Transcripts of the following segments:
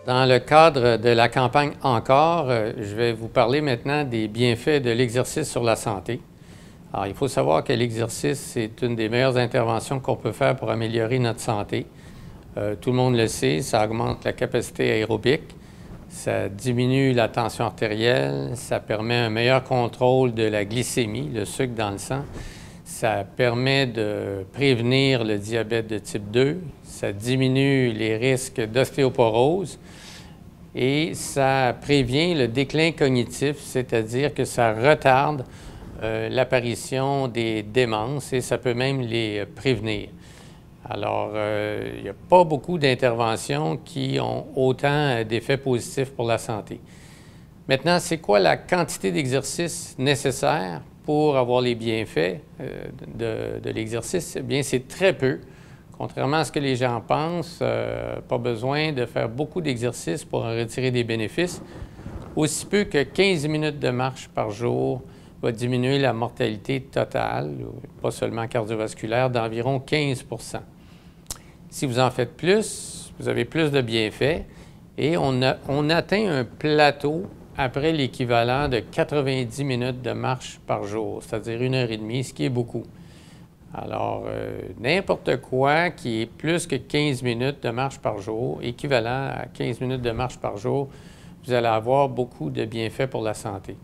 Dans le cadre de la campagne Encore, je vais vous parler maintenant des bienfaits de l'exercice sur la santé. Alors, il faut savoir que l'exercice, c'est une des meilleures interventions qu'on peut faire pour améliorer notre santé. Tout le monde le sait, ça augmente la capacité aérobique, ça diminue la tension artérielle, ça permet un meilleur contrôle de la glycémie, le sucre dans le sang, ça permet de prévenir le diabète de type 2, ça diminue les risques d'ostéoporose et ça prévient le déclin cognitif, c'est-à-dire que ça retarde l'apparition des démences et ça peut même les prévenir. Alors, il n'y a pas beaucoup d'interventions qui ont autant d'effets positifs pour la santé. Maintenant, c'est quoi la quantité d'exercice nécessaire pour avoir les bienfaits de l'exercice? Eh bien, c'est très peu. Contrairement à ce que les gens pensent, pas besoin de faire beaucoup d'exercices pour en retirer des bénéfices. Aussi peu que 15 minutes de marche par jour va diminuer la mortalité totale, pas seulement cardiovasculaire, d'environ 15 %. Si vous en faites plus, vous avez plus de bienfaits et on atteint un plateau après l'équivalent de 90 minutes de marche par jour, c'est-à-dire 1h30, ce qui est beaucoup. Alors, n'importe quoi qui est plus que 15 minutes de marche par jour, équivalent à 15 minutes de marche par jour, vous allez avoir beaucoup de bienfaits pour la santé.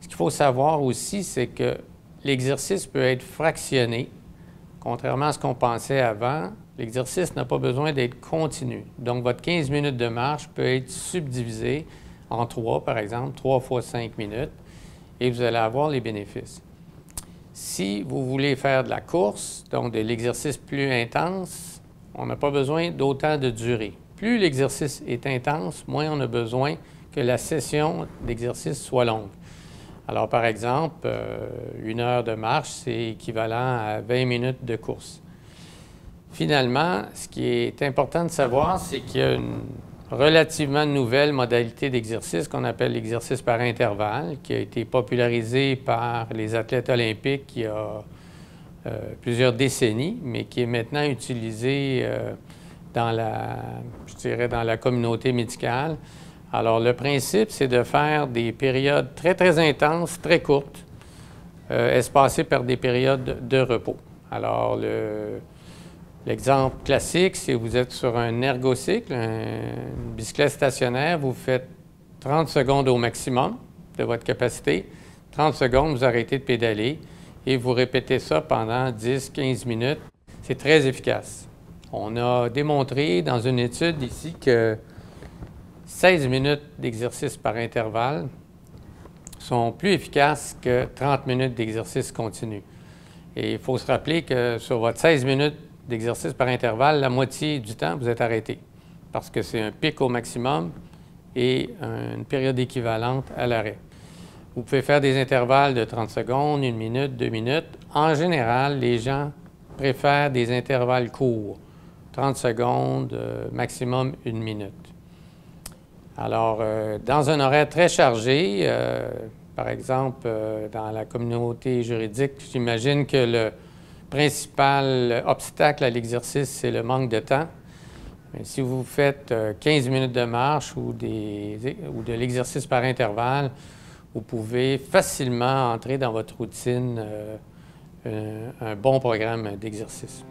Ce qu'il faut savoir aussi, c'est que l'exercice peut être fractionné. Contrairement à ce qu'on pensait avant, l'exercice n'a pas besoin d'être continu. Donc, votre 15 minutes de marche peut être subdivisé en 3, par exemple, 3 fois 5 minutes, et vous allez avoir les bénéfices. Si vous voulez faire de la course, donc de l'exercice plus intense, on n'a pas besoin d'autant de durée. Plus l'exercice est intense, moins on a besoin que la session d'exercice soit longue. Alors, par exemple, 1 heure de marche, c'est équivalent à 20 minutes de course. Finalement, ce qui est important de savoir, c'est qu'il y a une relativement nouvelle modalité d'exercice qu'on appelle l'exercice par intervalle, qui a été popularisé par les athlètes olympiques il y a plusieurs décennies, mais qui est maintenant utilisé dans la communauté médicale. Alors, le principe, c'est de faire des périodes très, très intenses, très courtes, espacées par des périodes de repos. Alors, l'exemple classique, c'est que vous êtes sur un ergocycle, une bicyclette stationnaire, vous faites 30 secondes au maximum de votre capacité, 30 secondes, vous arrêtez de pédaler et vous répétez ça pendant 10-15 minutes. C'est très efficace. On a démontré dans une étude ici que 16 minutes d'exercice par intervalle sont plus efficaces que 30 minutes d'exercice continu. Et il faut se rappeler que sur votre 16 minutes d'exercice par intervalle, la moitié du temps, vous êtes arrêté parce que c'est un pic au maximum et une période équivalente à l'arrêt. Vous pouvez faire des intervalles de 30 secondes, 1 minute, 2 minutes. En général, les gens préfèrent des intervalles courts, 30 secondes, maximum 1 minute. Alors, dans un horaire très chargé, par exemple, dans la communauté juridique, j'imagine que le principal obstacle à l'exercice, c'est le manque de temps. Mais si vous faites 15 minutes de marche ou de l'exercice par intervalle, vous pouvez facilement entrer dans votre routine un bon programme d'exercice.